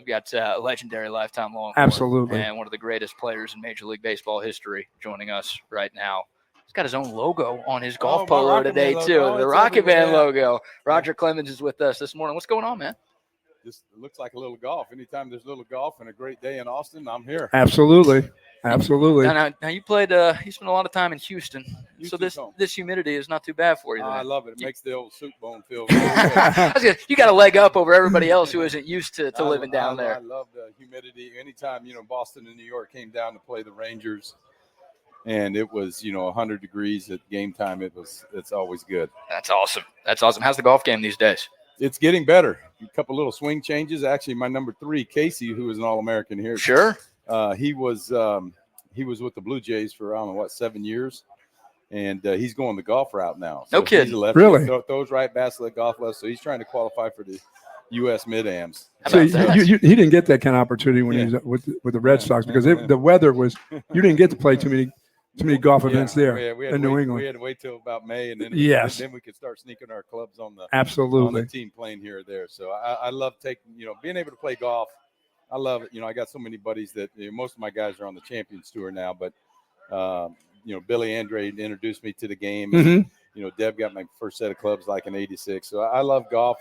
We've got a legendary lifetime Longhorn. Absolutely. And one of the greatest players in Major League Baseball history joining us right now. He's got his own logo on his golf polo today, too. The Rocket Man logo. Roger Clemens is with us this morning. What's going on, man? Just looks like a little golf. Anytime there's a little golf and a great day in Austin, I'm here. Absolutely. Now you played. You spent a lot of time in Houston, so this humidity is not too bad for you. I love it. It makes the old soup bone feel really good. You got a leg up over everybody else who isn't used to living down there. I love the humidity. Anytime Boston and New York came down to play the Rangers, and it was 100 degrees at game time, it's always good. That's awesome. How's the golf game these days? It's getting better. A couple little swing changes. Actually, my number 3, Casey, who is an All-American here. Sure. He was with the Blue Jays for 7 years, and he's going the golf route now. So no kidding. He's a lefty. Really? Throws right, bats left, golf left. So he's trying to qualify for the U.S. Mid-Ams. So he didn't get that kind of opportunity when he was with the Red Sox because the weather was. You didn't get to play too many golf events there in New England. We had to wait till about May, and then then we could start sneaking our clubs on the team playing here or there. So I love being able to play golf. I love it. I got so many buddies that most of my guys are on the Champions Tour now, but Billy Andre introduced me to the game. Mm-hmm. Deb got my first set of clubs like in '86. So I love golf.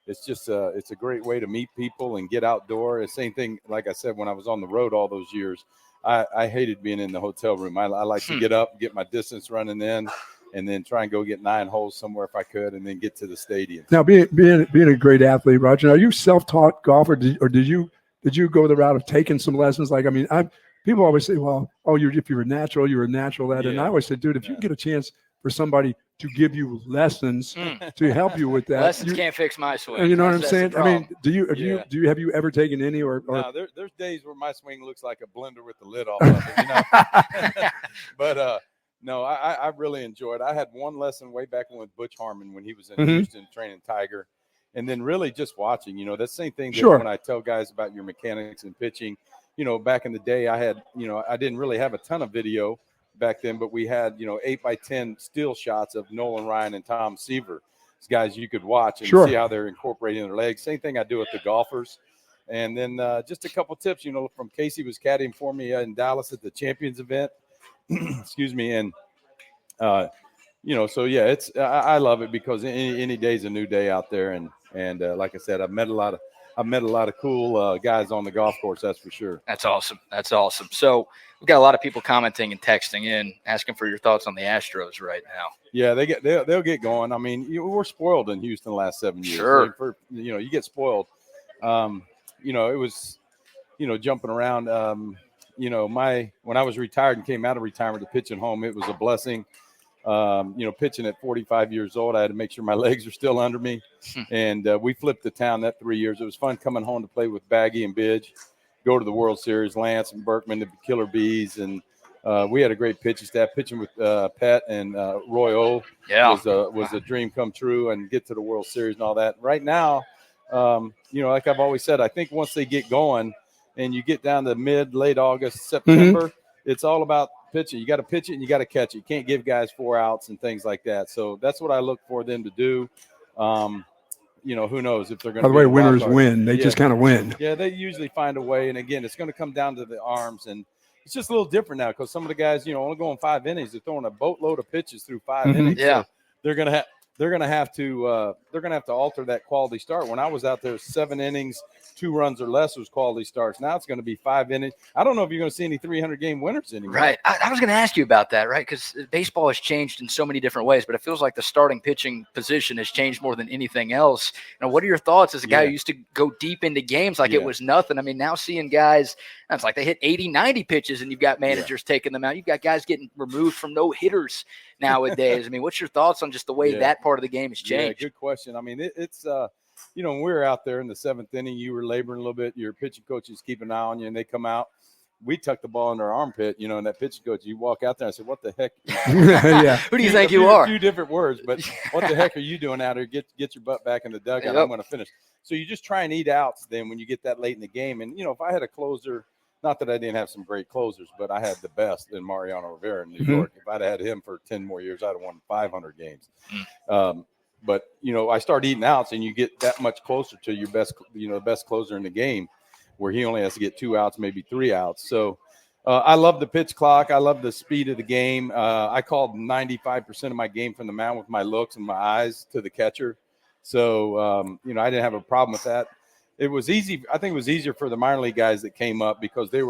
It's just it's a great way to meet people and get outdoor. The same thing, like I said, when I was on the road all those years. I hated being in the hotel room. I like to get up, get my distance running in, and then try and go get 9 holes somewhere if I could, and then get to the stadium. Now, being a great athlete, Roger, are you self-taught golfer, or did you go the route of taking some lessons? People always say, well, if you were natural, you were natural at it. And I always say, dude, if you can get a chance for somebody to give you lessons to help you with that. Lessons can't fix my swing. You know what I'm saying? I mean, have you ever taken any or no, there's days where my swing looks like a blender with the lid off of it, But no, I really enjoyed it. I had one lesson way back with Butch Harmon when he was in Houston training Tiger. And then really just watching, that's the same thing that when I tell guys about your mechanics and pitching, back in the day I had, I didn't really have a ton of video back then, but we had 8x10 still shots of Nolan Ryan and Tom Seaver. These guys you could watch and see how they're incorporating their legs. Same thing I do with the golfers. And then just a couple tips, from Casey was caddying for me in Dallas at the Champions event. Excuse me. And so it's I love it because any day's a new day out there. And like I said, I've met a lot of cool guys on the golf course. That's for sure. That's awesome. So we've got a lot of people commenting and texting in, asking for your thoughts on the Astros right now. Yeah, they'll get going. I mean, we're spoiled in Houston the last 7 years. Sure. You get spoiled. It was, jumping around. When I was retired and came out of retirement to pitching home, it was a blessing. Pitching at 45 years old, I had to make sure my legs are still under me. And we flipped the town that 3 years. It was fun coming home to play with Baggy and Bidge, go to the World Series, Lance and Berkman, the Killer Bees. And we had a great pitching staff. Pitching with Pet and Roy O was a dream come true, and get to the World Series and all that. Right now, like I've always said, I think once they get going and you get down to late August, September, it's all about pitching. You got to pitch it and you got to catch it. You can't give guys 4 outs and things like that. So that's what I look for them to do. Who knows if they're going to. By the way, winners win. They just kind of win. Yeah, they usually find a way. And again, it's going to come down to the arms, and it's just a little different now because some of the guys, only going 5 innings. They're throwing a boatload of pitches through 5 innings. Yeah, so they're going to have to alter that quality start. When I was out there, 7 innings, 2 runs or less was quality starts. Now it's going to be 5 innings. I don't know if you're going to see any 300-game winners anymore. Right. I was going to ask you about that, right? Because baseball has changed in so many different ways, but it feels like the starting pitching position has changed more than anything else. What are your thoughts as a guy who used to go deep into games like it was nothing? I mean, now seeing guys, it's like they hit 80, 90 pitches, and you've got managers taking them out. You've got guys getting removed from no-hitters nowadays. I mean, what's your thoughts on just the way that part of the game has changed? Yeah, good question. I mean, it's when we were out there in the 7th inning, you were laboring a little bit. Your pitching coaches keep an eye on you, and they come out. We tuck the ball in their armpit, and that pitching coach, you walk out there and say, what the heck? Who do you think you are? A few different words, but what the heck are you doing out here? Get your butt back in the dugout. I'm going to finish. So you just try and eat outs then when you get that late in the game. And, if I had a closer, not that I didn't have some great closers, but I had the best in Mariano Rivera in New York. If I'd had him for 10 more years, I'd have won 500 games. But, I start eating outs, and you get that much closer to your best, the best closer in the game, where he only has to get 2 outs, maybe 3 outs. So I love the pitch clock. I love the speed of the game. I called 95% of my game from the mound with my looks and my eyes to the catcher. So, I didn't have a problem with that. It was easy. I think it was easier for the minor league guys that came up because they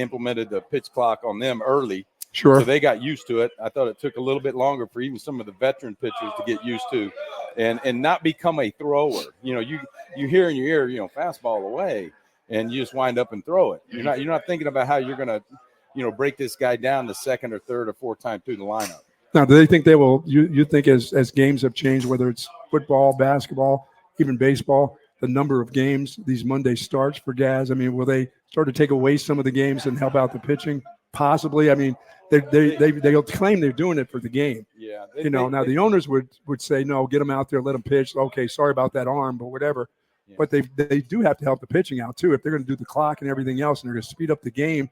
implemented the pitch clock on them early. Sure. So they got used to it. I thought it took a little bit longer for even some of the veteran pitchers to get used to and not become a thrower. You hear in your ear, fastball away, and you just wind up and throw it. You're not thinking about how you're going to, break this guy down the second or third or fourth time through the lineup. Now, do they think they will, you think as games have changed, whether it's football, basketball, even baseball, the number of games, these Monday starts for guys, will they start to take away some of the games and help out the pitching? Possibly. They'll claim they're doing it for the game. Yeah. The owners would say, no, get them out there, let them pitch. Okay, sorry about that arm, but whatever. Yeah. But they do have to help the pitching out too. If they're going to do the clock and everything else, and they're going to speed up the game,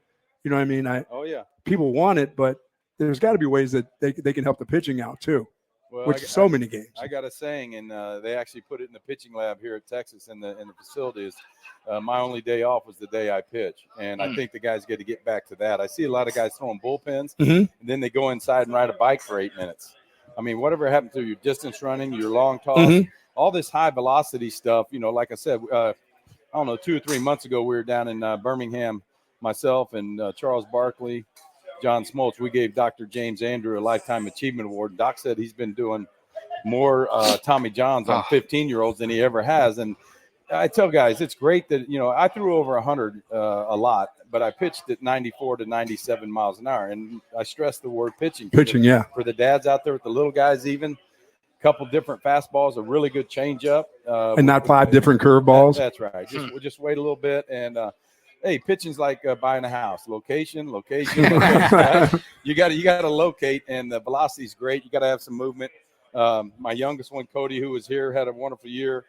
people want it, but there's got to be ways that they can help the pitching out too. Well, many games. I got a saying, and they actually put it in the pitching lab here at Texas in the facilities. My only day off was the day I pitch, and I think the guys got to get back to that. I see a lot of guys throwing bullpens, and then they go inside and ride a bike for 8 minutes. Whatever happened to your distance running, your long toss, all this high velocity stuff. Like I said, 2 or 3 months ago, we were down in Birmingham, myself and Charles Barkley, John Smoltz. We gave Dr. James Andrew a Lifetime Achievement Award. Doc said he's been doing more Tommy Johns on 15-year-olds than he ever has. And I tell guys, it's great that, I threw over 100 a lot, but I pitched at 94 to 97 miles an hour. And I stress the word pitching. For the dads out there with the little guys, even a couple different fastballs, a really good changeup. And not 5 different curveballs. That's right. Just wait a little bit. And, hey, pitching's like buying a house. Location. Right? You got to locate, and the velocity's great. You got to have some movement. My youngest one, Cody, who was here, had a wonderful year,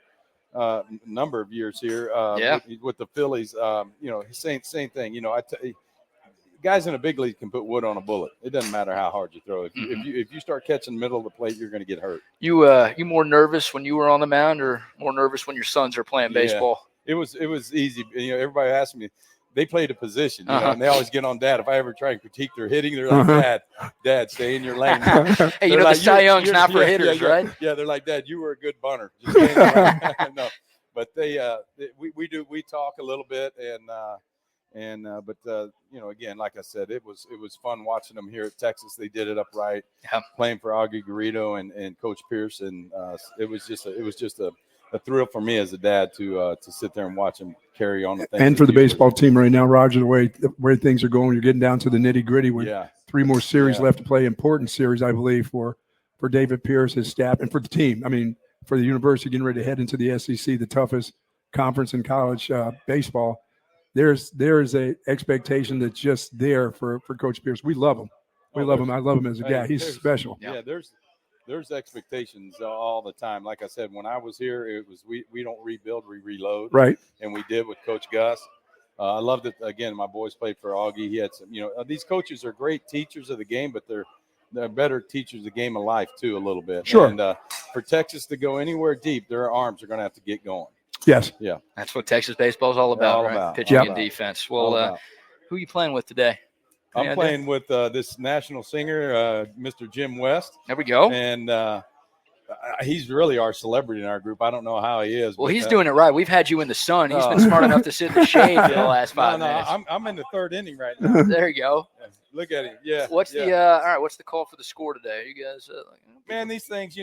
number of years here with the Phillies. Same thing. Guys in the big league can put wood on a bullet. It doesn't matter how hard you throw. If you start catching the middle of the plate, you're going to get hurt. You more nervous when you were on the mound, or more nervous when your sons are playing baseball? It was easy. Everybody asked me. They played a position, and they always get on Dad. If I ever try and critique their hitting, they're like, Dad, stay in your lane. Hey, the Cy Young's not for hitters, right? Yeah, they're like, Dad, you were a good bunter. Just stay in the lane. No, but we talk a little bit, but again, like I said, it was fun watching them here at Texas. They did it upright, playing for Augie Garrido and Coach Pierce, and it was just a thrill for me as a dad to sit there and watch him carry on the things. And for the baseball team right now, Roger, the way things are going, you're getting down to the nitty gritty with 3 more series left to play. Important series, I believe, for David Pierce, his staff, and for the team. For the university getting ready to head into the SEC, the toughest conference in college baseball. There's a expectation that's just there for Coach Pierce. We love him. We love him. I love him as a guy. He's special. Yeah, there's expectations all the time. Like I said, when I was here, it was we don't rebuild, we reload. Right. And we did with Coach Gus. I loved it. Again, my boys played for Augie. He had some, these coaches are great teachers of the game, but they're better teachers of the game of life too, a little bit. Sure. And for Texas to go anywhere deep, their arms are going to have to get going. Yes. Yeah. That's what Texas baseball is all about, pitching and defense. Well, who are you playing with today? I'm playing with this national singer, Mr. Jim West. There we go. And he's really our celebrity in our group. I don't know how he is. Well, he's doing it right. We've had you in the sun. He's been smart enough to sit in the shade for the last 5 minutes. I'm in the 3rd inning right now. There you go. Look at him. Yeah. What's the call for the score today? You guys, man, these things,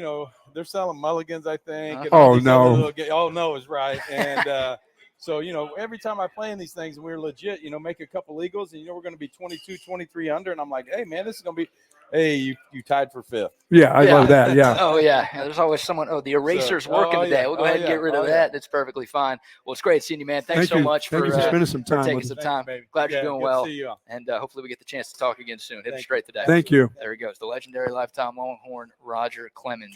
they're selling mulligans, I think. Oh, no. Oh, no is right. And so, every time I play in these things and we're legit, make a couple eagles and, we're going to be 22, 23 under. And I'm like, hey, man, this is going to be – hey, you tied for 5th. Yeah, I love that, yeah. Oh, yeah. There's always someone – the eraser's working today. We'll go ahead and get rid of that. That's perfectly fine. Well, it's great seeing you, man. Thanks so much for spending some time taking some time. Thanks, glad you're doing well. See you. And hopefully we get the chance to talk again soon. Hit it straight today. Thank you. There he goes, the legendary lifetime Longhorn Roger Clemens.